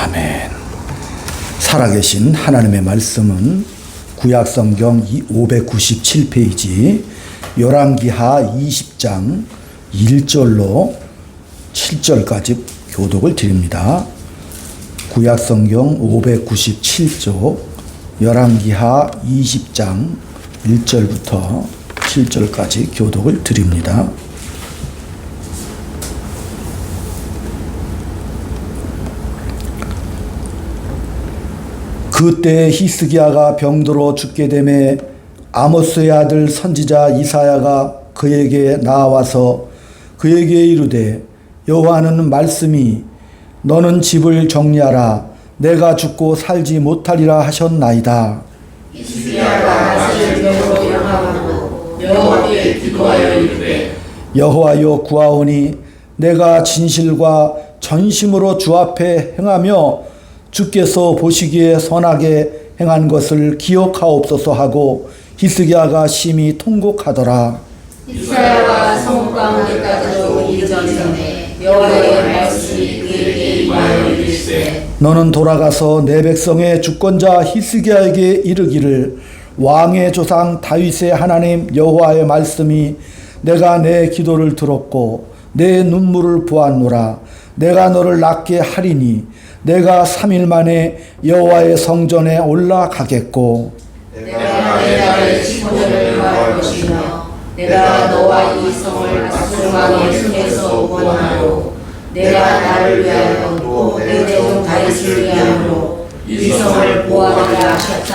아멘. 살아계신 하나님의 말씀은 구약성경 597페이지 열왕기하 20장 1절로 7절까지 교독을 드립니다. 구약성경 597쪽 열왕기하 20장 1절부터 7절까지 교독을 드립니다. 그때 히스기야가 병들어 죽게 되매 아모스의 아들 선지자 이사야가 그에게 나와서 그에게 이르되 여호와는 말씀이 너는 집을 정리하라 내가 죽고 살지 못하리라 하셨나이다. 히스기야가 하실대로 영하고 여호와께 기도하여 이르되 여호와여 구하오니 내가 진실과 전심으로 주 앞에 행하며 주께서 보시기에 선하게 행한 것을 기억하옵소서 하고 히스기야가 심히 통곡하더라. 이사야가 성읍 가운데까지 오기 전에 여호와의 말씀이 그에게 임하여 이르시되 너는 돌아가서 내 백성의 주권자 히스기야에게 이르기를 왕의 조상 다윗의 하나님 여호와의 말씀이 내가 내 기도를 들었고 내 눈물을 보았노라. 내가 너를 낫게 하리니 내가 3일 만에 여호와의 성전에 올라가겠고 내가 내 나라의 지도를 구할 것이며 내가 너와 이 성을 아수르 왕의 손에서 구원하고 내가 나를 위하여 또 내 대종 다윗을 위하여 이 성을 보호하리라 하셨다.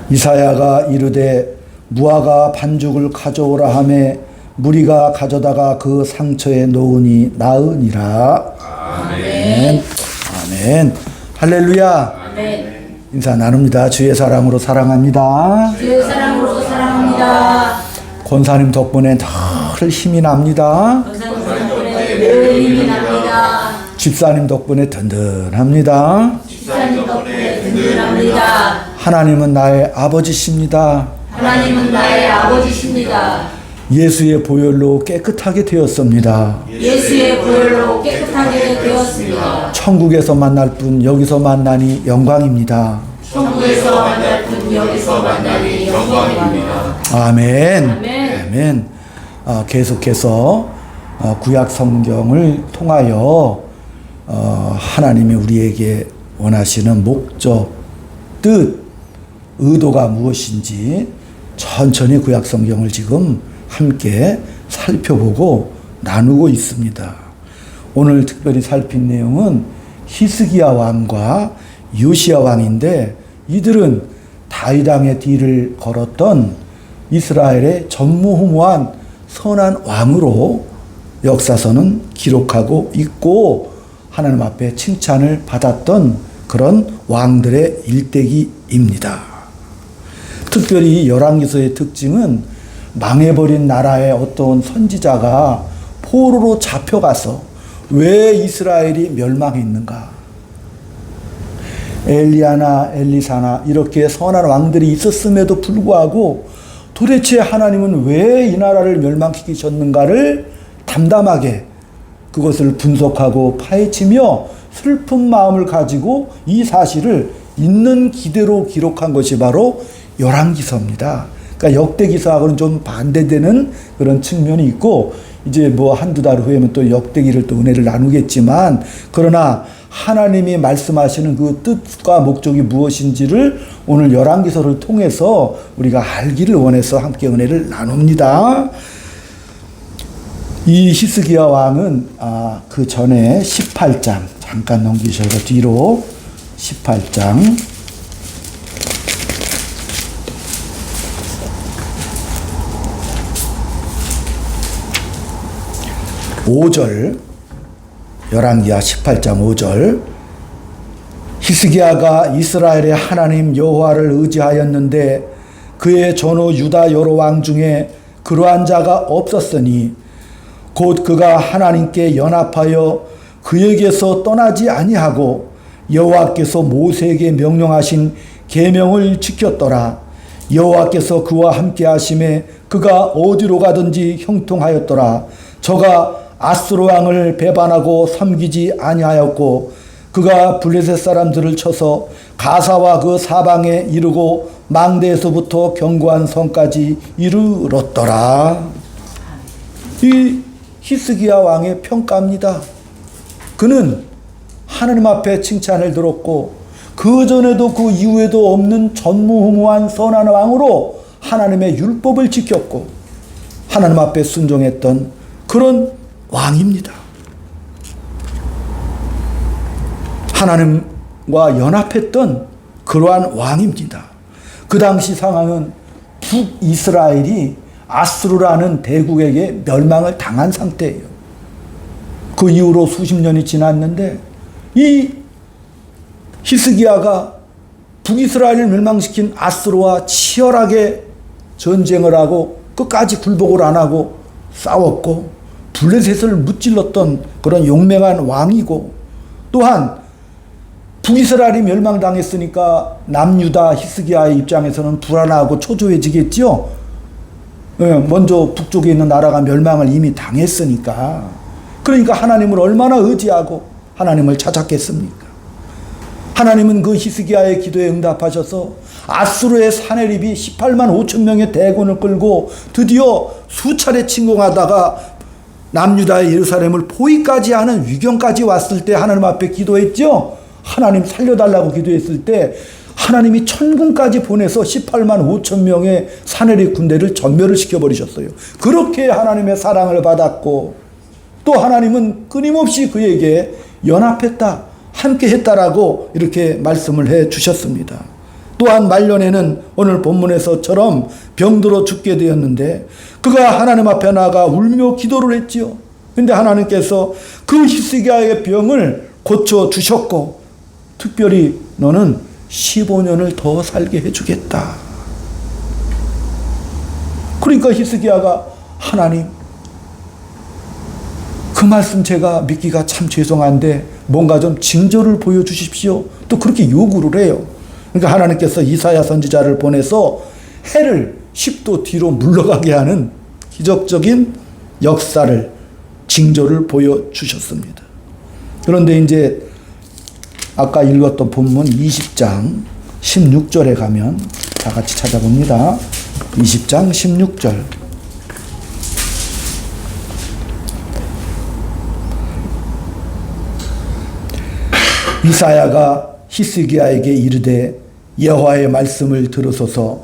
이사야가 이르되 무화과 반죽을 가져오라 하매 무리가 가져다가 그 상처에 놓으니 나으니라. 아멘. 아멘. 할렐루야. 아멘. 인사 나눕니다. 주의 사랑으로 사랑합니다. 주의 사랑으로 사랑합니다. 권사님 덕분에 늘 힘이 납니다. 권사님 덕분에 늘 힘이 납니다. 집사님 덕분에 든든합니다. 집사님 덕분에 든든합니다. 하나님은 나의 아버지십니다. 하나님은 나의 아버지십니다. 예수의 보혈로 깨끗하게 되었습니다. 예수의 보혈로 깨끗하게 되었습니다. 천국에서 만날 뿐 여기서 만나니 영광입니다. 천국에서 만날 뿐 여기서 만나니 영광입니다. 아멘. 아멘. 아멘. 계속해서 구약 성경을 통하여 하나님이 우리에게 원하시는 목적, 뜻, 의도가 무엇인지 천천히 구약 성경을 지금 함께 살펴보고 나누고 있습니다. 오늘 특별히 살핀 내용은 히스기야 왕과 요시야 왕인데 이들은 다윗 왕의 뒤를 걸었던 이스라엘의 전무후무한 선한 왕으로 역사서는 기록하고 있고 하나님 앞에 칭찬을 받았던 그런 왕들의 일대기입니다. 특별히 열왕기서의 특징은 망해버린 나라의 어떤 선지자가 포로로 잡혀가서 왜 이스라엘이 멸망했는가? 엘리야나 엘리사나 이렇게 선한 왕들이 있었음에도 불구하고 도대체 하나님은 왜 이 나라를 멸망시키셨는가를 담담하게 그것을 분석하고 파헤치며 슬픈 마음을 가지고 이 사실을 있는 기대로 기록한 것이 바로 열왕기서입니다. 그러니까 역대기서하고는 좀 반대되는 그런 측면이 있고 이제 뭐 한두 달 후에는 또 역대기를 또 은혜를 나누겠지만 그러나 하나님이 말씀하시는 그 뜻과 목적이 무엇인지를 오늘 열왕기서를 통해서 우리가 알기를 원해서 함께 은혜를 나눕니다. 이 히스기야 왕은 그 전에 18장 잠깐 넘기셔서 뒤로 18장 5절 열왕기하 18장 5절 히스기야가 이스라엘의 하나님 여호와를 의지하였는데 그의 전후 유다 여러 왕 중에 그러한 자가 없었으니 곧 그가 하나님께 연합하여 그에게서 떠나지 아니하고 여호와께서 모세에게 명령하신 계명을 지켰더라. 여호와께서 그와 함께 하심에 그가 어디로 가든지 형통하였더라. 저가 아스로 왕을 배반하고 섬기지 아니하였고 그가 블레셋 사람들을 쳐서 가사와 그 사방에 이르고 망대에서부터 견고한 성까지 이르렀더라. 이 히스기야 왕의 평가입니다. 그는 하나님 앞에 칭찬을 들었고 그 전에도 그 이후에도 없는 전무후무한 선한 왕으로 하나님의 율법을 지켰고 하나님 앞에 순종했던 그런 왕입니다. 하나님과 연합했던 그러한 왕입니다. 그 당시 상황은 북이스라엘이 아수르라는 대국에게 멸망을 당한 상태예요. 그 이후로 수십 년이 지났는데 이 히스기야가 북이스라엘을 멸망시킨 아수르와 치열하게 전쟁을 하고 끝까지 굴복을 안 하고 싸웠고 블레셋을 무찔렀던 그런 용맹한 왕이고, 또한 북이스라엘이 멸망당했으니까 남유다 히스기야의 입장에서는 불안하고 초조해지겠죠. 먼저 북쪽에 있는 나라가 멸망을 이미 당했으니까. 그러니까 하나님을 얼마나 의지하고 하나님을 찾았겠습니까? 하나님은 그 히스기야의 기도에 응답하셔서 아수르의 사내립이 18만 5천 명의 대군을 끌고 드디어 수차례 침공하다가 남유다의 예루살렘을 포위까지 하는 위경까지 왔을 때 하나님 앞에 기도했죠. 하나님 살려달라고 기도했을 때 하나님이 천군까지 보내서 18만 5천 명의 사내립 군대를 전멸을 시켜버리셨어요. 그렇게 하나님의 사랑을 받았고, 또 하나님은 끊임없이 그에게 연합했다, 함께 했다라고 이렇게 말씀을 해 주셨습니다. 또한 말년에는 오늘 본문에서처럼 병들어 죽게 되었는데 그가 하나님 앞에 나가 울며 기도를 했지요. 근데 하나님께서 그 히스기야의 병을 고쳐 주셨고, 특별히 너는 15년을 더 살게 해주겠다. 그러니까 히스기야가 하나님, 그 말씀 제가 믿기가 참 죄송한데 뭔가 좀 징조를 보여주십시오. 또 그렇게 요구를 해요. 그러니까 하나님께서 이사야 선지자를 보내서 해를 10도 뒤로 물러가게 하는 기적적인 역사를, 징조를 보여주셨습니다. 그런데 이제 아까 읽었던 본문 20장 16절에 가면 다 같이 찾아봅니다. 20장 16절. 이사야가 히스기야에게 이르되 여호와의 말씀을 들으소서.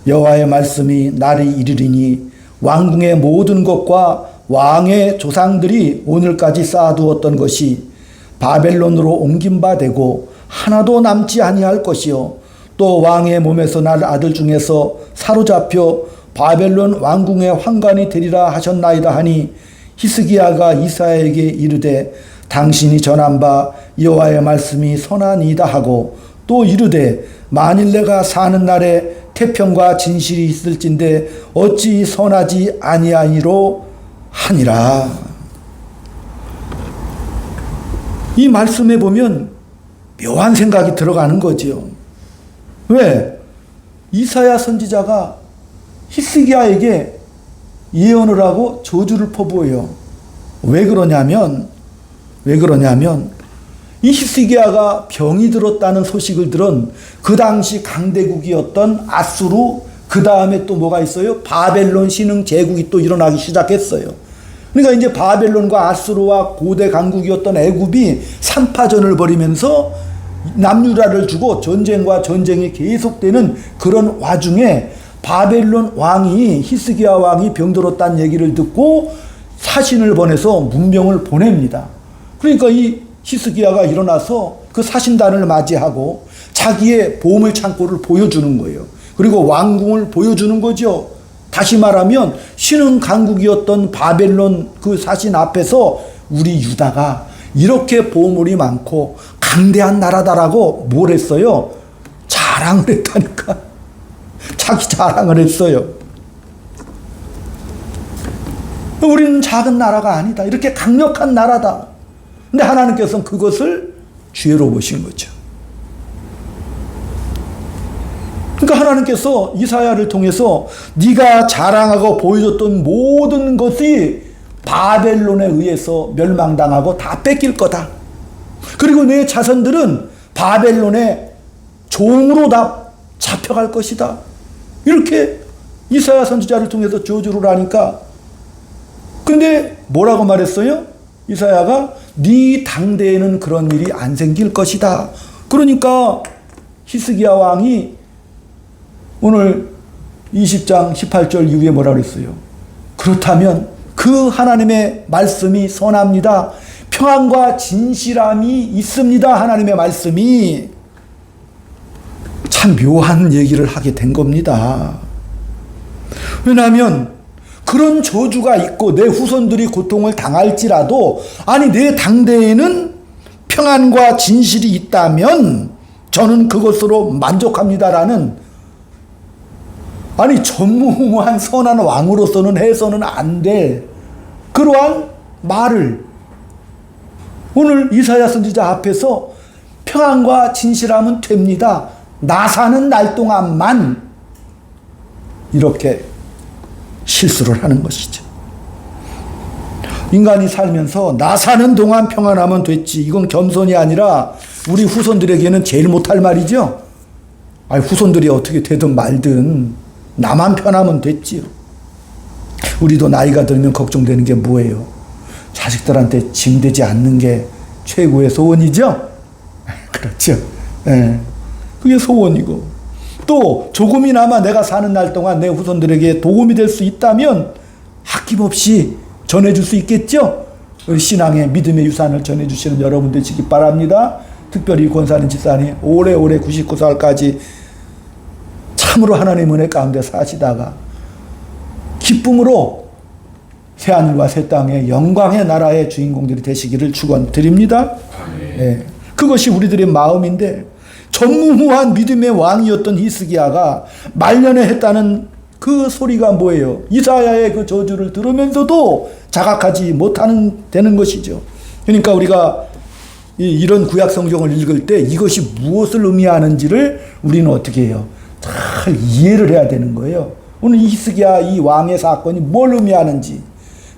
여호와의 말씀이 날이 이르리니 왕궁의 모든 것과 왕의 조상들이 오늘까지 쌓아두었던 것이 바벨론으로 옮긴 바 되고 하나도 남지 아니할 것이요, 또 왕의 몸에서 날 아들 중에서 사로잡혀 바벨론 왕궁의 환관이 되리라 하셨나이다 하니, 히스기야가 이사야에게 이르되 당신이 전한 바 여호와의 말씀이 선하니이다 하고, 또 이르되 만일 내가 사는 날에 태평과 진실이 있을진데 어찌 선하지 아니하니로 하니라. 이 말씀에 보면 묘한 생각이 들어가는 거지요. 왜? 이사야 선지자가 히스기야에게 예언을 하고 저주를 퍼부어요. 왜 그러냐면 이 히스기야가 병이 들었다는 소식을 들은 그 당시 강대국이었던 아수르, 그 다음에 또 뭐가 있어요? 바벨론 신흥 제국이 또 일어나기 시작했어요. 그러니까 이제 바벨론과 아수르와 고대 강국이었던 애굽이 산파전을 벌이면서 남유다를 주고 전쟁과 전쟁이 계속되는 그런 와중에 바벨론 왕이, 히스기야 왕이 병들었다는 얘기를 듣고 사신을 보내서 문병을 보냅니다. 그러니까 이 히스기야가 일어나서 그 사신단을 맞이하고 자기의 보물 창고를 보여주는 거예요. 그리고 왕궁을 보여주는 거죠. 다시 말하면 신흥 강국이었던 바벨론 그 사신 앞에서 우리 유다가 이렇게 보물이 많고 강대한 나라다라고 뭘 했어요? 자랑을 했다니까. 자기 자랑을 했어요. 우리는 작은 나라가 아니다, 이렇게 강력한 나라다. 근데 하나님께서는 그것을 죄로 보신 거죠. 그러니까 하나님께서 이사야를 통해서 네가 자랑하고 보여줬던 모든 것이 바벨론에 의해서 멸망당하고 다 뺏길 거다. 그리고 내 자손들은 바벨론의 종으로 다 잡혀갈 것이다. 이렇게 이사야 선지자를 통해서 저주를 하니까, 근데 뭐라고 말했어요? 이사야가 네 당대에는 그런 일이 안 생길 것이다. 그러니까 히스기야 왕이 오늘 20장 18절 이후에 뭐라고 그랬어요? 그렇다면 그 하나님의 말씀이 선합니다. 평안과 진실함이 있습니다. 하나님의 말씀이. 참 묘한 얘기를 하게 된 겁니다. 왜냐하면 그런 저주가 있고 내 후손들이 고통을 당할지라도, 아니 내 당대에는 평안과 진실이 있다면 저는 그것으로 만족합니다라는, 아니 전무후무한 선한 왕으로서는 해서는 안 될 그러한 말을 오늘 이사야 선지자 앞에서 평안과 진실함은 됩니다. 나 사는 날 동안만 이렇게 실수를 하는 것이죠. 인간이 살면서 나 사는 동안 평안하면 됐지. 이건 겸손이 아니라 우리 후손들에게는 제일 못할 말이죠. 아니, 후손들이 어떻게 되든 말든 나만 편하면 됐지요. 우리도 나이가 들면 걱정되는 게 뭐예요? 자식들한테 짐되지 않는 게 최고의 소원이죠? 그렇죠. 네. 그게 소원이고, 또 조금이나마 내가 사는 날 동안 내 후손들에게 도움이 될 수 있다면 아낌없이 전해줄 수 있겠죠? 신앙의 믿음의 유산을 전해주시는 여러분 되시기 바랍니다. 특별히 권사님 집사님 오래오래 99살까지 참으로 하나님 은혜 가운데 사시다가 기쁨으로 새하늘과 새 땅의 영광의 나라의 주인공들이 되시기를 축원드립니다. 네. 그것이 우리들의 마음인데, 전무후무한 믿음의 왕이었던 히스기야가 말년에 했다는 그 소리가 뭐예요? 이사야의 그 저주를 들으면서도 자각하지 못하는 되는 것이죠. 그러니까 우리가 이런 구약 성경을 읽을 때 이것이 무엇을 의미하는지를 우리는 어떻게 해요? 잘 이해를 해야 되는 거예요. 오늘 히스기야 이 왕의 사건이 뭘 의미하는지.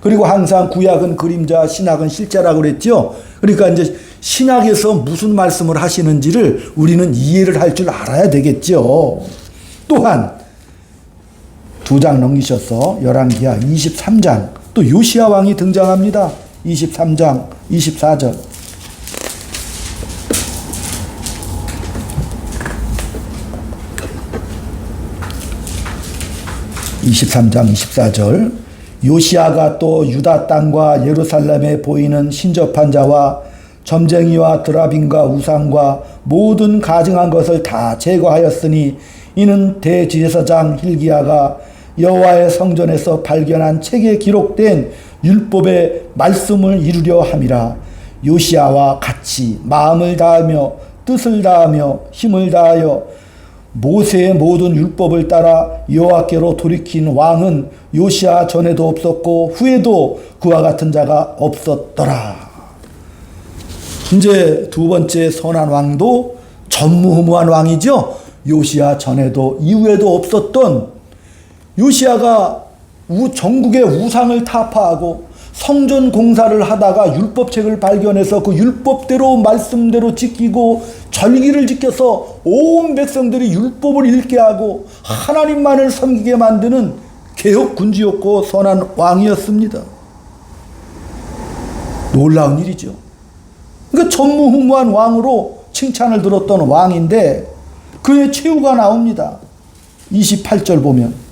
그리고 항상 구약은 그림자, 신약은 실제라고 그랬죠. 그러니까 이제 신약에서 무슨 말씀을 하시는지를 우리는 이해를 할 줄 알아야 되겠죠. 또한 2장 넘기셔서 열왕기하 23장 또 요시야 왕이 등장합니다. 23장 24절. (23장 24절) 요시야가 또 유다 땅과 예루살렘에 보이는 신접한 자와 점쟁이와 드라빔과 우상과 모든 가증한 것을 다 제거하였으니 이는 대제사장 hil기야가 여호와의 성전에서 발견한 책에 기록된 율법의 말씀을 이루려 함이라. 요시야와 같이 마음을 다하며 뜻을 다하며 힘을 다하여 모세의 모든 율법을 따라 여호와께로 돌이킨 왕은 요시야 전에도 없었고 후에도 그와 같은 자가 없었더라. 이제 두 번째 선한 왕도 전무후무한 왕이죠. 요시야 전에도 이후에도 없었던, 요시야가 전국의 우상을 타파하고 성전 공사를 하다가 율법책을 발견해서 그 율법대로 말씀대로 지키고 절기를 지켜서 온 백성들이 율법을 읽게 하고 하나님만을 섬기게 만드는 개혁군주였고 선한 왕이었습니다. 놀라운 일이죠. 그러니까 전무후무한 왕으로 칭찬을 들었던 왕인데 그의 최후가 나옵니다. 28절 보면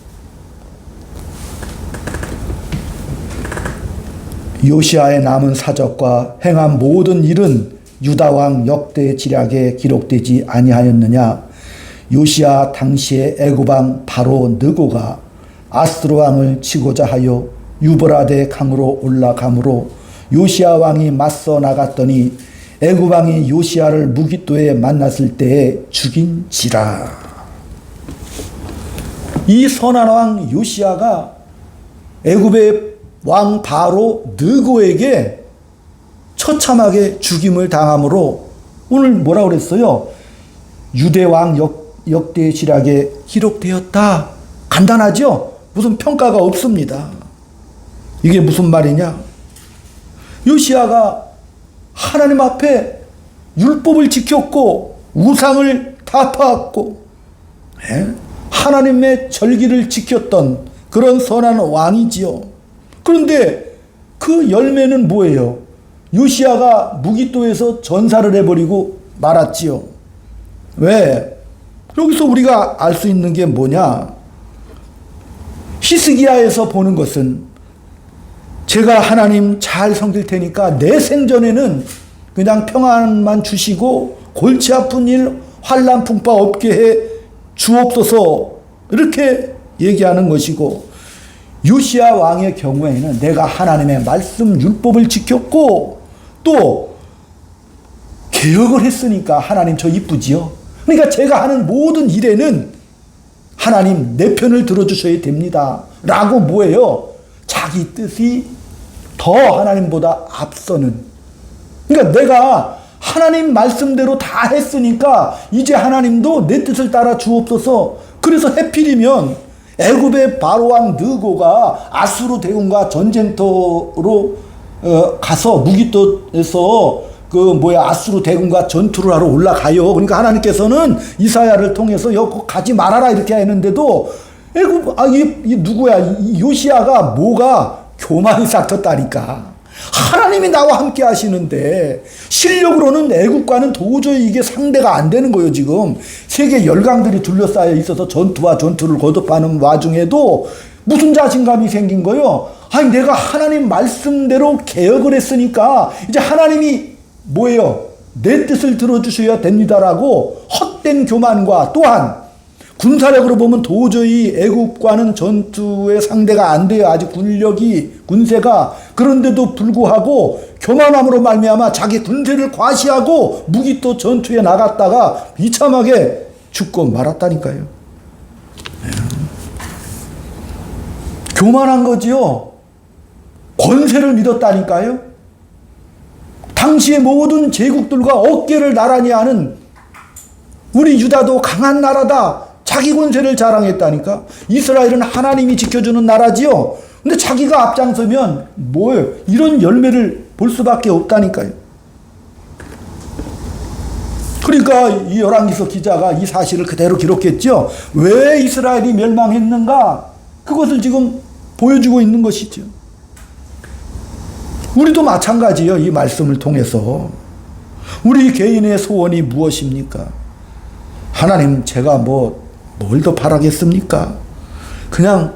요시야의 남은 사적과 행한 모든 일은 유다왕 역대 지략에 기록되지 아니하였느냐. 요시야 당시에 애굽왕 바로 느고가 아스로 왕을 치고자 하여 유브라데 강으로 올라가므로 요시야 왕이 맞서 나갔더니 애굽 왕이 요시야를 무깃도에 만났을 때에 죽인지라. 이 선한 왕 요시야가 애굽의 왕 바로 느고에게 처참하게 죽임을 당함으로 오늘 뭐라고 그랬어요? 유대왕 역대 지략에 기록되었다. 간단하죠? 무슨 평가가 없습니다. 이게 무슨 말이냐? 요시야가 하나님 앞에 율법을 지켰고 우상을 타파했고 하나님의 절기를 지켰던 그런 선한 왕이지요. 그런데 그 열매는 뭐예요? 요시야가 무기또에서 전사를 해버리고 말았지요. 왜? 여기서 우리가 알 수 있는 게 뭐냐? 히스기야에서 보는 것은 제가 하나님 잘 섬길 테니까 내 생전에는 그냥 평안만 주시고 골치 아픈 일 환난 풍파 없게 해 주옵소서 이렇게 얘기하는 것이고, 요시야 왕의 경우에는 내가 하나님의 말씀 율법을 지켰고 또 개혁을 했으니까 하나님 저 이쁘지요. 그러니까 제가 하는 모든 일에는 하나님 내 편을 들어주셔야 됩니다 라고 뭐예요? 자기 뜻이 더 하나님보다 앞서는, 그러니까 내가 하나님 말씀대로 다 했으니까 이제 하나님도 내 뜻을 따라 주옵소서. 그래서 해필이면 애굽의 바로왕 느고가 아수르 대군과 전쟁터로 가서 무기또에서 아수르 대군과 전투를 하러 올라가요. 그러니까 하나님께서는 이사야를 통해서 여기 가지 말아라 이렇게 했는데도 애굽 이 누구야? 이 요시야가 뭐가 교만이 싹텄다니까. 하나님이 나와 함께 하시는데 실력으로는 애국과는 도저히 이게 상대가 안 되는 거예요. 지금 세계 열강들이 둘러싸여 있어서 전투와 전투를 거듭하는 와중에도 무슨 자신감이 생긴 거예요? 아니 내가 하나님 말씀대로 개혁을 했으니까 이제 하나님이 뭐예요? 내 뜻을 들어주셔야 됩니다라고 헛된 교만과 또한 군사력으로 보면 도저히 애국과는 전투의 상대가 안 돼요. 아직 군세가. 그런데도 불구하고 교만함으로 말미암아 자기 군세를 과시하고 무기또 전투에 나갔다가 비참하게 죽고 말았다니까요. 교만한 거지요. 권세를 믿었다니까요. 당시의 모든 제국들과 어깨를 나란히 하는 우리 유다도 강한 나라다. 자기 권세를 자랑했다니까. 이스라엘은 하나님이 지켜주는 나라지요. 근데 자기가 앞장서면 뭐예요? 이런 열매를 볼 수밖에 없다니까요. 그러니까 이 열왕기서 기자가 이 사실을 그대로 기록했죠. 왜 이스라엘이 멸망했는가? 그것을 지금 보여주고 있는 것이죠. 우리도 마찬가지예요. 이 말씀을 통해서 우리 개인의 소원이 무엇입니까? 하나님 제가 뭘 더 바라겠습니까? 그냥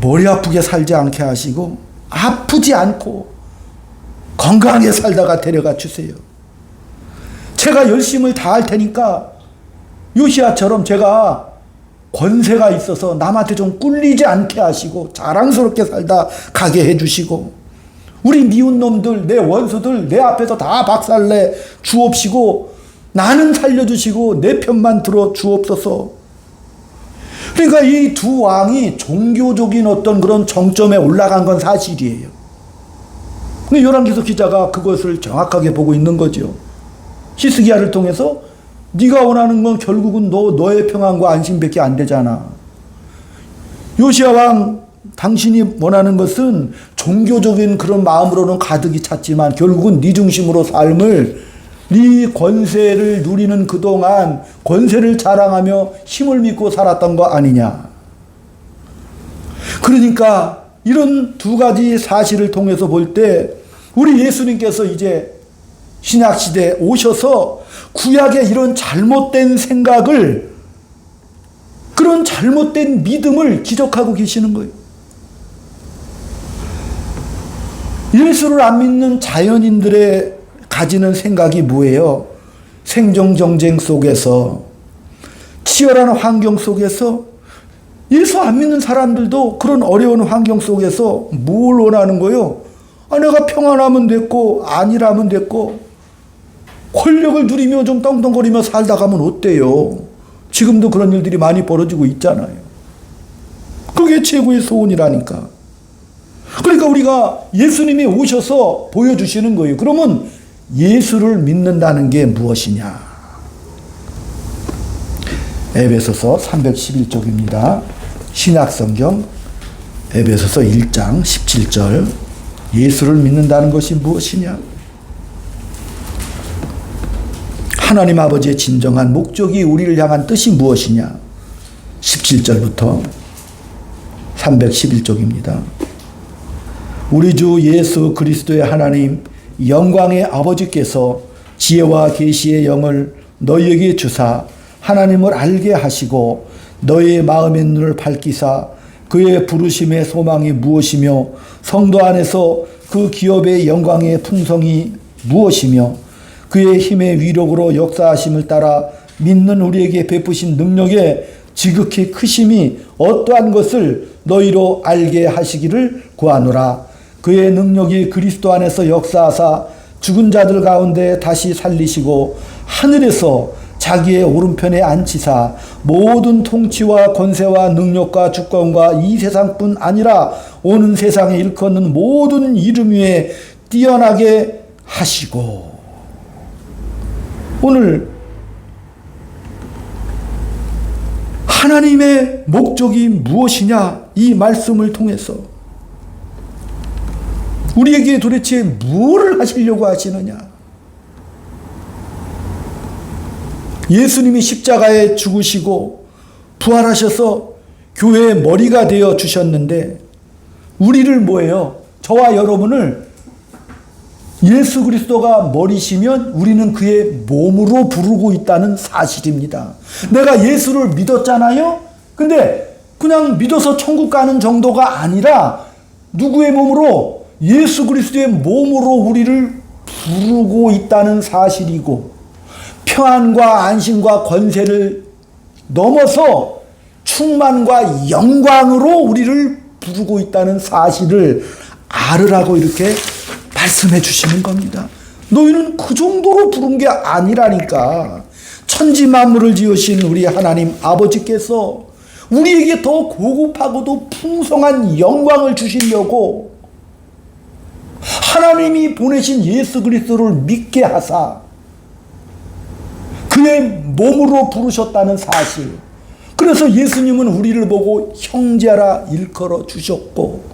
머리 아프게 살지 않게 하시고 아프지 않고 건강하게 살다가 데려가 주세요. 제가 열심을 다할 테니까 요시야처럼 제가 권세가 있어서 남한테 좀 꿀리지 않게 하시고 자랑스럽게 살다 가게 해주시고, 우리 미운 놈들 내 원수들 내 앞에서 다 박살내 주옵시고 나는 살려주시고 내 편만 들어 주옵소서. 그러니까 이 두 왕이 종교적인 어떤 그런 정점에 올라간 건 사실이에요. 근데 열왕기서 기자가 그것을 정확하게 보고 있는 거죠. 히스기야를 통해서 네가 원하는 건 결국은 너의 평안과 안심밖에 안 되잖아. 요시야 왕 당신이 원하는 것은 종교적인 그런 마음으로는 가득히 찼지만 결국은 네 중심으로 삶을, 네 권세를 누리는 그동안 권세를 자랑하며 힘을 믿고 살았던 거 아니냐. 그러니까 이런 두 가지 사실을 통해서 볼 때 우리 예수님께서 이제 신약시대에 오셔서 구약의 이런 잘못된 생각을, 그런 잘못된 믿음을 지적하고 계시는 거예요. 예수를 안 믿는 자연인들의 가지는 생각이 뭐예요? 생존 경쟁 속에서, 치열한 환경 속에서, 예수 안 믿는 사람들도 그런 어려운 환경 속에서 뭘 원하는 거예요? 내가 평안하면 됐고 안일하면 됐고 권력을 누리며 좀 떵떵거리며 살다 가면 어때요? 지금도 그런 일들이 많이 벌어지고 있잖아요. 그게 최고의 소원이라니까. 그러니까 우리가 예수님이 오셔서 보여주시는 거예요. 그러면 예수를 믿는다는 게 무엇이냐? 에베소서 311쪽입니다. 신약성경 에베소서 1장 17절. 예수를 믿는다는 것이 무엇이냐? 하나님 아버지의 진정한 목적이 우리를 향한 뜻이 무엇이냐? 17절부터 311쪽입니다. 우리 주 예수 그리스도의 하나님 영광의 아버지께서 지혜와 계시의 영을 너희에게 주사 하나님을 알게 하시고 너희의 마음의 눈을 밝히사 그의 부르심의 소망이 무엇이며 성도 안에서 그 기업의 영광의 풍성이 무엇이며 그의 힘의 위력으로 역사하심을 따라 믿는 우리에게 베푸신 능력의 지극히 크심이 어떠한 것을 너희로 알게 하시기를 구하노라. 그의 능력이 그리스도 안에서 역사하사 죽은 자들 가운데 다시 살리시고 하늘에서 자기의 오른편에 앉히사 모든 통치와 권세와 능력과 주권과 이 세상뿐 아니라 오는 세상에 일컫는 모든 이름 위에 뛰어나게 하시고. 오늘 하나님의 목적이 무엇이냐? 이 말씀을 통해서 우리에게 도대체 무엇을 하시려고 하시느냐? 예수님이 십자가에 죽으시고 부활하셔서 교회의 머리가 되어 주셨는데 우리를 뭐예요? 저와 여러분을 예수 그리스도가 머리시면 우리는 그의 몸으로 부르고 있다는 사실입니다. 내가 예수를 믿었잖아요? 근데 그냥 믿어서 천국 가는 정도가 아니라 누구의 몸으로? 예수 그리스도의 몸으로 우리를 부르고 있다는 사실이고 평안과 안심과 권세를 넘어서 충만과 영광으로 우리를 부르고 있다는 사실을 알으라고 이렇게 말씀해 주시는 겁니다. 너희는 그 정도로 부른 게 아니라니까. 천지 만물을 지으신 우리 하나님 아버지께서 우리에게 더 고급하고도 풍성한 영광을 주시려고 하나님이 보내신 예수 그리스도를 믿게 하사 그의 몸으로 부르셨다는 사실. 그래서 예수님은 우리를 보고 형제라 일컬어 주셨고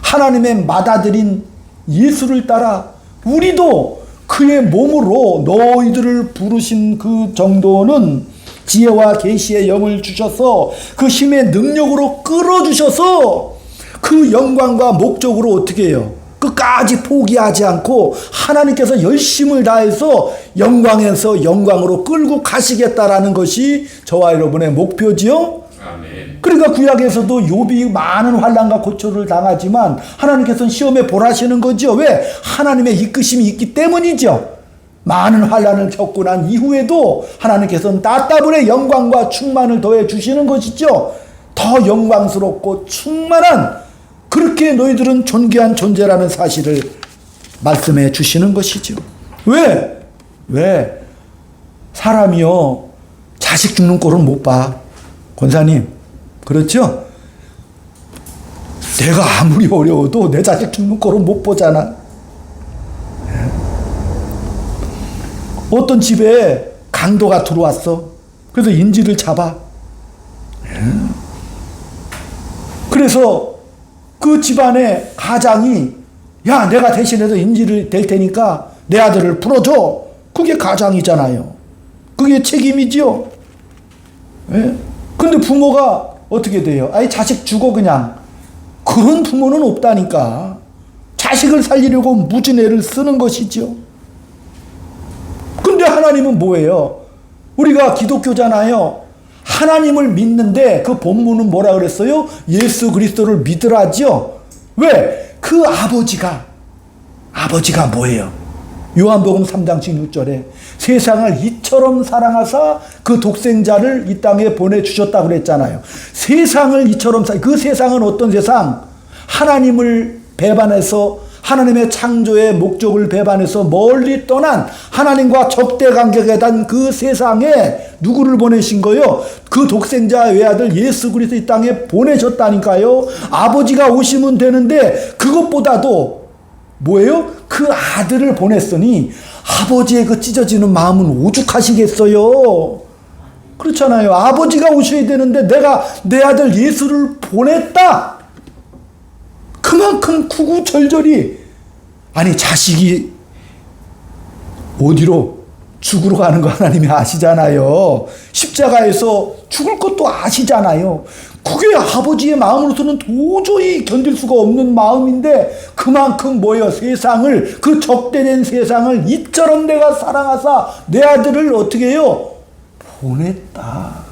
하나님의 맏아들인 예수를 따라 우리도 그의 몸으로 너희들을 부르신 그 정도는 지혜와 계시의 영을 주셔서 그 힘의 능력으로 끌어주셔서 그 영광과 목적으로 어떻게 해요? 끝까지 포기하지 않고 하나님께서 열심을 다해서 영광에서 영광으로 끌고 가시겠다라는 것이 저와 여러분의 목표지요. 아멘. 그러니까 구약에서도 욥이 많은 환난과 고초를 당하지만 하나님께서는 시험에 보라시는 거죠. 왜? 하나님의 이끄심이 있기 때문이죠. 많은 환난을 겪고 난 이후에도 하나님께서는 따따블의 영광과 충만을 더해 주시는 것이죠. 더 영광스럽고 충만한 그렇게 너희들은 존귀한 존재라는 사실을 말씀해 주시는 것이죠. 왜? 사람이요 자식 죽는 꼴은 못 봐. 권사님 그렇죠? 내가 아무리 어려워도 내 자식 죽는 꼴은 못 보잖아. 어떤 집에 강도가 들어왔어. 그래서 인질을 잡아. 그래서 그 집안의 가장이 야 내가 대신해서 인질을 댈 테니까 내 아들을 풀어줘. 그게 가장이잖아요. 그게 책임이지요. 근데 부모가 어떻게 돼요? 아이 자식 죽어 그냥. 그런 부모는 없다니까. 자식을 살리려고 무진 애를 쓰는 것이죠. 근데 하나님은 뭐예요? 우리가 기독교잖아요. 하나님을 믿는데 그 본문은 뭐라 그랬어요? 예수 그리스도를 믿으라죠. 왜? 그 아버지가 뭐예요? 요한복음 3장 16절에 세상을 이처럼 사랑하사 그 독생자를 이 땅에 보내주셨다고 그랬잖아요. 세상을 이처럼 그 세상은 어떤 세상? 하나님을 배반해서 하나님의 창조의 목적을 배반해서 멀리 떠난 하나님과 적대 관계가 된 그 세상에 누구를 보내신 거요? 그 독생자 외아들 예수 그리스도 이 땅에 보내셨다니까요. 아버지가 오시면 되는데 그것보다도 뭐예요? 그 아들을 보냈으니 아버지의 그 찢어지는 마음은 오죽하시겠어요. 그렇잖아요. 아버지가 오셔야 되는데 내가 내 아들 예수를 보냈다. 그만큼 구구절절히 아니 자식이 어디로 죽으러 가는 거 하나님이 아시잖아요. 십자가에서 죽을 것도 아시잖아요. 그게 아버지의 마음으로서는 도저히 견딜 수가 없는 마음인데 그만큼 뭐예요? 세상을, 그 적대된 세상을 이처럼 내가 사랑하사 내 아들을 어떻게 해요? 보냈다.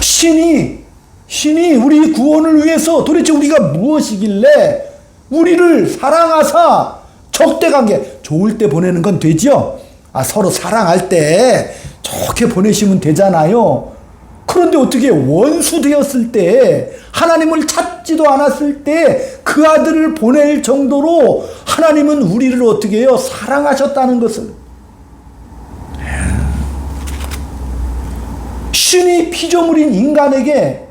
신이 우리 구원을 위해서 도대체 우리가 무엇이길래 우리를 사랑하사 적대관계, 좋을 때 보내는 건 되죠? 서로 사랑할 때 좋게 보내시면 되잖아요. 그런데 어떻게 원수 되었을 때, 하나님을 찾지도 않았을 때 그 아들을 보낼 정도로 하나님은 우리를 어떻게 해요? 사랑하셨다는 것을. 신이 피조물인 인간에게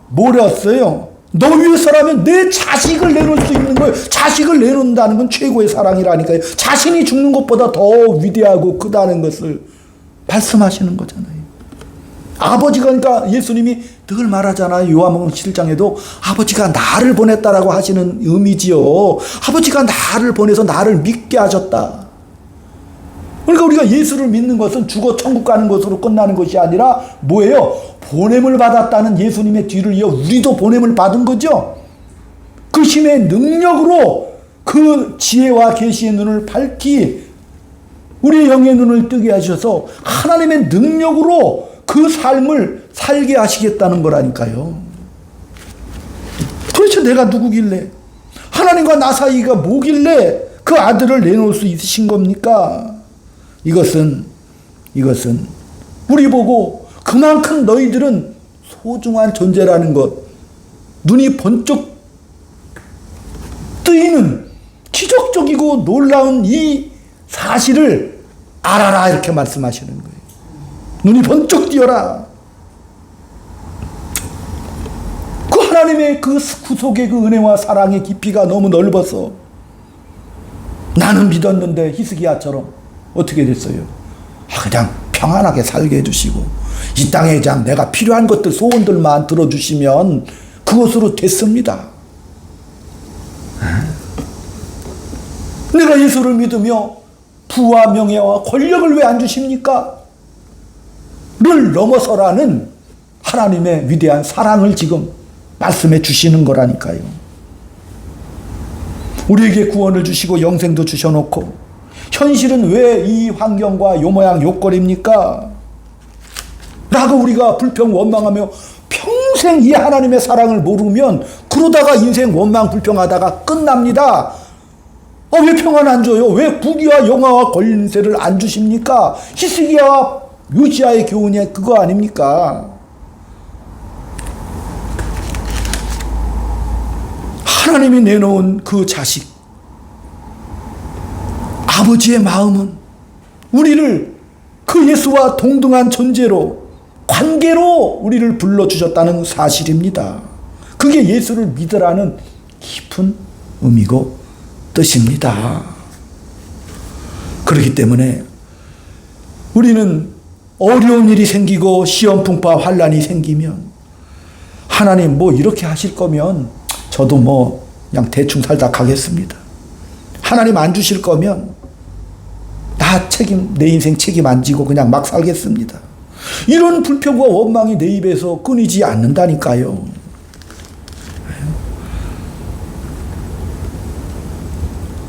뭘 했어요? 너 위해서라면 내 자식을 내놓을 수 있는 거예요. 자식을 내놓는다는 건 최고의 사랑이라니까요. 자신이 죽는 것보다 더 위대하고 크다는 것을 말씀하시는 거잖아요. 아버지가, 그러니까 예수님이 늘 말하잖아요. 요한복음 7장에도 아버지가 나를 보냈다라고 하시는 의미지요. 아버지가 나를 보내서 나를 믿게 하셨다. 그러니까 우리가 예수를 믿는 것은 죽어 천국 가는 것으로 끝나는 것이 아니라 뭐예요? 보냄을 받았다는 예수님의 뒤를 이어 우리도 보냄을 받은 거죠. 그 힘의 능력으로 그 지혜와 계시의 눈을 밝히 우리의 영의 눈을 뜨게 하셔서 하나님의 능력으로 그 삶을 살게 하시겠다는 거라니까요. 도대체 내가 누구길래, 하나님과 나 사이가 뭐길래 그 아들을 내놓을 수 있으신 겁니까? 이것은 우리 보고 그만큼 너희들은 소중한 존재라는 것, 눈이 번쩍 뜨이는 기적적이고 놀라운 이 사실을 알아라, 이렇게 말씀하시는 거예요. 눈이 번쩍 띄어라. 그 하나님의 그 구속의 그 은혜와 사랑의 깊이가 너무 넓어서 나는 믿었는데 히스기야처럼 어떻게 됐어요? 그냥 평안하게 살게 해주시고 이 땅에 그냥 내가 필요한 것들, 소원들만 들어주시면 그것으로 됐습니다. 내가 예수를 믿으며 부와 명예와 권력을 왜 안 주십니까? 를 넘어서라는 하나님의 위대한 사랑을 지금 말씀해 주시는 거라니까요. 우리에게 구원을 주시고 영생도 주셔놓고 현실은 왜 이 환경과 요 모양 요 꼴입니까? 라고 우리가 불평 원망하며 평생 이 하나님의 사랑을 모르면 그러다가 인생 원망 불평하다가 끝납니다. 왜 평안 안 줘요? 왜 부귀와 영화와 권세를 안 주십니까? 히스기야와 요시야의 교훈이 그거 아닙니까? 하나님이 내놓은 그 자식, 아버지의 마음은 우리를 그 예수와 동등한 존재로, 관계로 우리를 불러주셨다는 사실입니다. 그게 예수를 믿으라는 깊은 의미고 뜻입니다. 그렇기 때문에 우리는 어려운 일이 생기고 시험풍파 환란이 생기면 하나님 뭐 이렇게 하실 거면 저도 뭐 그냥 대충 살다 가겠습니다. 하나님 안 주실 거면 내 인생 책임 안 지고 그냥 막 살겠습니다. 이런 불평과 원망이 내 입에서 끊이지 않는다니까요.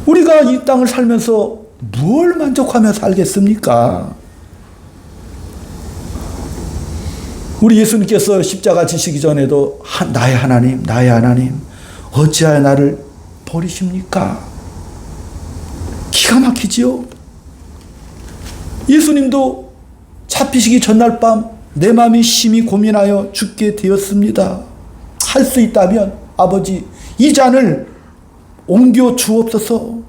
우리가 이 땅을 살면서 뭘 만족하며 살겠습니까? 우리 예수님께서 십자가 지시기 전에도 나의 하나님 어찌하여 나를 버리십니까? 기가 막히지요. 예수님도 잡히시기 전날 밤 내 마음이 심히 고민하여 죽게 되었습니다. 할 수 있다면 아버지 이 잔을 옮겨 주옵소서.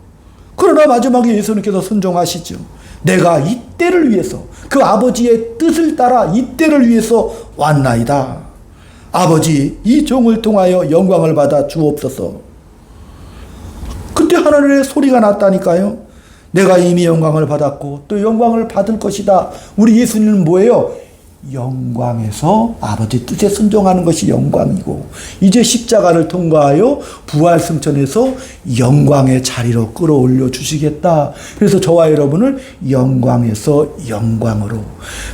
그러나 마지막에 예수님께서 순종하시죠. 내가 이 때를 위해서, 그 아버지의 뜻을 따라 이 때를 위해서 왔나이다. 아버지 이 종을 통하여 영광을 받아 주옵소서. 그때 하늘의 소리가 났다니까요. 내가 이미 영광을 받았고 또 영광을 받을 것이다. 우리 예수님은 뭐예요? 영광에서 아버지 뜻에 순종하는 것이 영광이고, 이제 십자가를 통과하여 부활 승천해서 영광의 자리로 끌어올려 주시겠다. 그래서 저와 여러분을 영광에서 영광으로,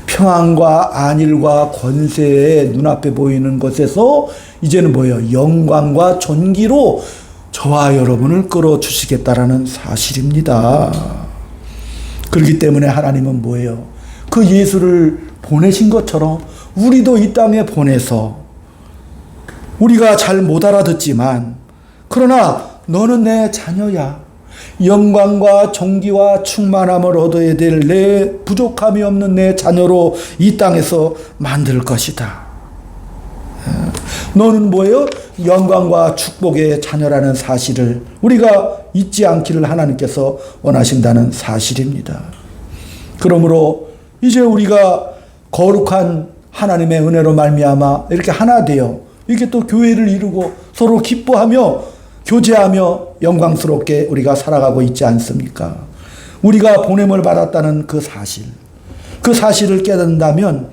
평안과 안일과 권세의 눈앞에 보이는 것에서 이제는 뭐예요? 영광과 존귀로 저와 여러분을 끌어주시겠다라는 사실입니다. 그렇기 때문에 하나님은 뭐예요? 그 예수를 보내신 것처럼 우리도 이 땅에 보내서, 우리가 잘 못 알아듣지만 그러나 너는 내 자녀야, 영광과 존귀와 충만함을 얻어야 될 내 부족함이 없는 내 자녀로 이 땅에서 만들 것이다. 너는 뭐예요? 영광과 축복의 자녀라는 사실을 우리가 잊지 않기를 하나님께서 원하신다는 사실입니다. 그러므로 이제 우리가 거룩한 하나님의 은혜로 말미암아 이렇게 하나 되어 이렇게 또 교회를 이루고 서로 기뻐하며 교제하며 영광스럽게 우리가 살아가고 있지 않습니까? 우리가 보냄을 받았다는 그 사실을 깨닫는다면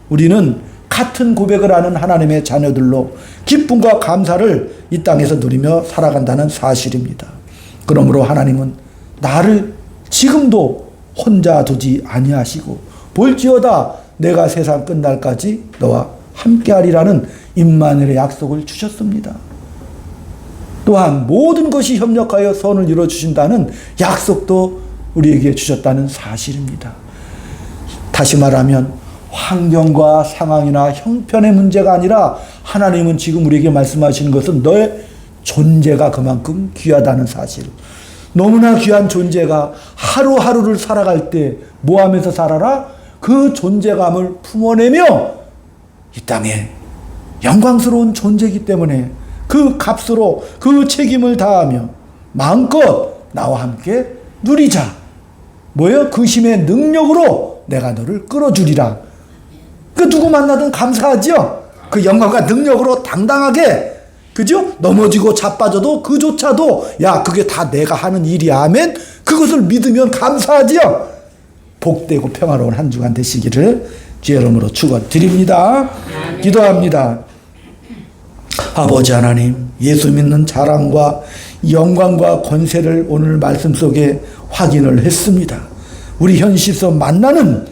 우리는 같은 고백을 하는 하나님의 자녀들로 기쁨과 감사를 이 땅에서 누리며 살아간다는 사실입니다. 그러므로 하나님은 나를 지금도 혼자 두지 아니하시고 볼지어다 내가 세상 끝날까지 너와 함께하리라는 임마누엘의 약속을 주셨습니다. 또한 모든 것이 협력하여 선을 이루어주신다는 약속도 우리에게 주셨다는 사실입니다. 다시 말하면 환경과 상황이나 형편의 문제가 아니라 하나님은 지금 우리에게 말씀하시는 것은 너의 존재가 그만큼 귀하다는 사실. 너무나 귀한 존재가 하루하루를 살아갈 때 뭐 하면서 살아라? 그 존재감을 품어내며 이 땅에 영광스러운 존재이기 때문에 그 값으로 그 책임을 다하며 마음껏 나와 함께 누리자. 뭐예요? 그 힘의 능력으로 내가 너를 끌어주리라. 그 누구 만나든 감사하지요. 그 영광과 능력으로 당당하게, 그죠? 넘어지고 자빠져도 그조차도 야 그게 다 내가 하는 일이야. 아멘. 그것을 믿으면 감사하지요. 복되고 평화로운 한 주간 되시기를 주의 이름으로 축원드립니다. 기도합니다. 아버지 하나님, 예수 믿는 자랑과 영광과 권세를 오늘 말씀 속에 확인을 했습니다. 우리 현실에서 만나는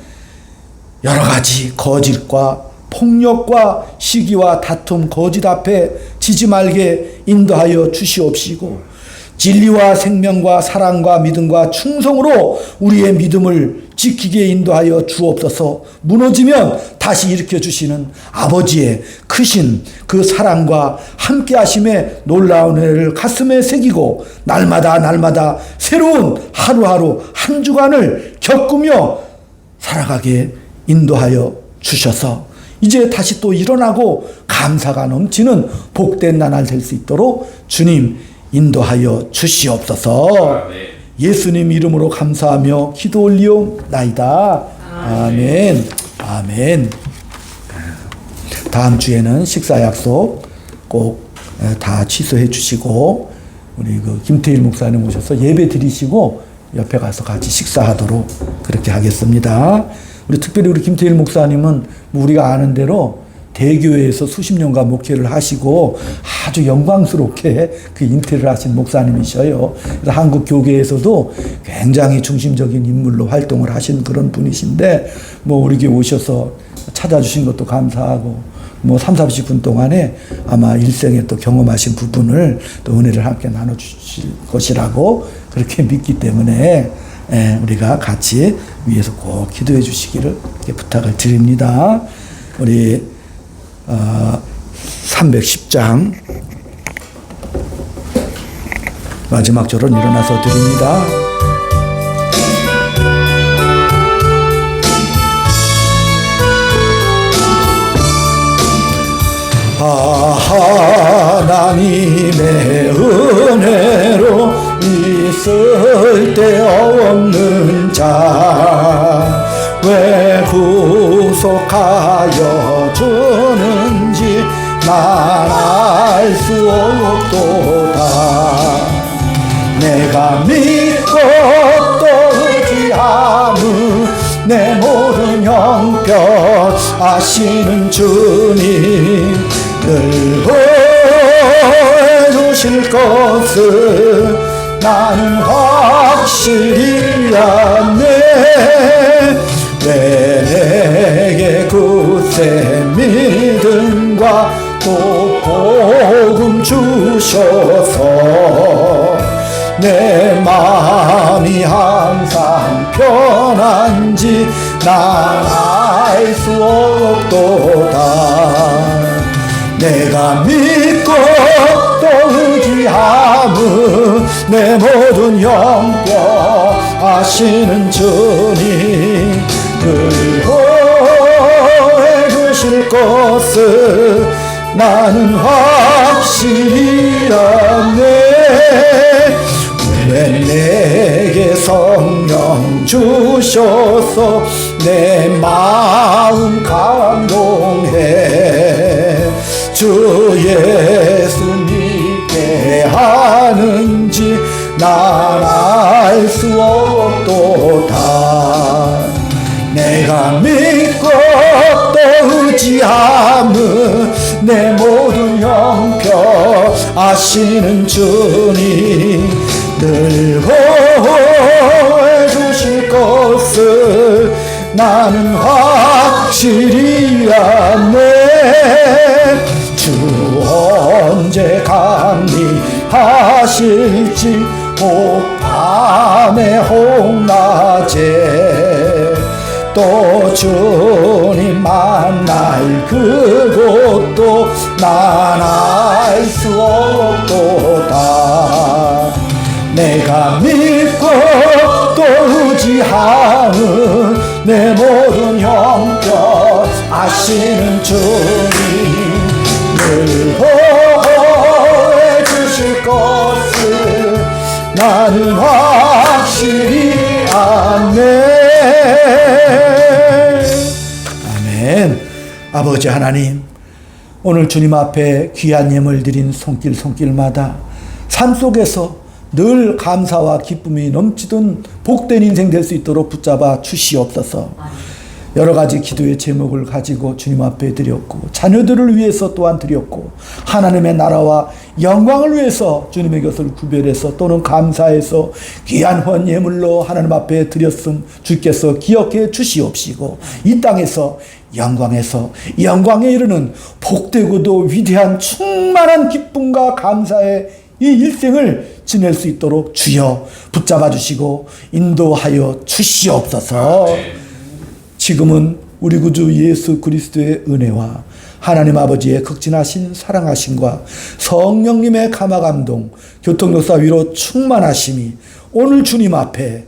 여러 가지 거짓과 폭력과 시기와 다툼, 거짓 앞에 지지 말게 인도하여 주시옵시고, 진리와 생명과 사랑과 믿음과 충성으로 우리의 믿음을 지키게 인도하여 주옵소서. 무너지면 다시 일으켜 주시는 아버지의 크신 그 사랑과 함께 하심의 놀라운 은혜를 가슴에 새기고 날마다 새로운 하루하루 한 주간을 겪으며 살아가게 인도하여 주셔서 이제 다시 또 일어나고 감사가 넘치는 복된 나날 될 수 있도록 주님 인도하여 주시옵소서. 예수님 이름으로 감사하며 기도 올리옵나이다. 아멘. 아멘. 다음 주에는 식사 약속 꼭 다 취소해 주시고 우리 그 김태일 목사님 오셔서 예배 드리시고 옆에 가서 같이 식사하도록 그렇게 하겠습니다. 우리 특별히 우리 김태일 목사님은 우리가 아는 대로 대교회에서 수십 년간 목회를 하시고 아주 영광스럽게 그 인퇴를 하신 목사님이셔요. 그래서 한국 교계에서도 굉장히 중심적인 인물로 활동을 하신 그런 분이신데 뭐 우리 교회 오셔서 찾아주신 것도 감사하고 뭐 30-40분 동안에 아마 일생에 또 경험하신 부분을 또 은혜를 함께 나눠주실 것이라고 그렇게 믿기 때문에 우리가 같이 위에서 꼭 기도해 주시기를 부탁을 드립니다. 우리 310장 마지막 절은 일어나서 드립니다. 하나님의 은혜로 있을 데 없는 자 왜 구속하여 주는지 난 알 수 없도다. 내가 믿고 또 의지함은 내 모든 형편 아시는 주님 늘 해주실 것을 나는 확실히 아네. 왜 내게 굳세 믿음과 또 복음 주셔서 내 마음이 항상 편한지 난 알 수 없도다. 내가 믿고 또 의지함은 내 모든 영뼈 아시는 주님 늘 해주실 것을 나는 확실히 아네. 왜 내게 성령 주셔서 내 마음 감동해 주 예수 믿게 하는지 난 알 수 없도다. 내가 믿고 또 의지함은 내 모든 형편 아시는 주님 늘 해주실 것을 나는 확실히 아네. 주 언제 강림하실지 혹 밤에 홍낮에 또 주님 만날 그곳도 난 알 수 없도다. 내가 믿고 또 의지하는 내 모든 형편 아시는 주님 늘 해주실 것을 나는 확실히 아네. 아멘. 아버지 하나님, 오늘 주님 앞에 귀한 예물 드린 손길마다 삶 속에서 늘 감사와 기쁨이 넘치던 복된 인생 될 수 있도록 붙잡아 주시옵소서. 여러 가지 기도의 제목을 가지고 주님 앞에 드렸고 자녀들을 위해서 또한 드렸고 하나님의 나라와 영광을 위해서 주님의 것을 구별해서 또는 감사해서 귀한 헌 예물로 하나님 앞에 드렸음 주께서 기억해 주시옵시고 이 땅에서 영광에서 영광에 이르는 복되고도 위대한 충만한 기쁨과 감사의 이 일생을 지낼 수 있도록 주여 붙잡아 주시고 인도하여 주시옵소서. 지금은 우리 구주 예수 그리스도의 은혜와 하나님 아버지의 극진하신 사랑하심과 성령님의 감화감동 교통역사 위로 충만하심이 오늘 주님 앞에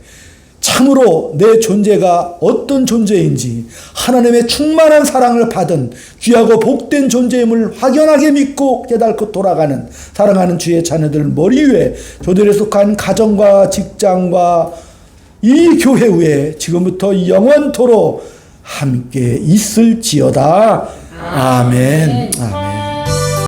참으로 내 존재가 어떤 존재인지 하나님의 충만한 사랑을 받은 귀하고 복된 존재임을 확연하게 믿고 깨닫고 돌아가는 사랑하는 주의 자녀들 머리 위에 교회에 속한 가정과 직장과 이 교회 위에 지금부터 영원토록 함께 있을지어다. 아멘. 아멘.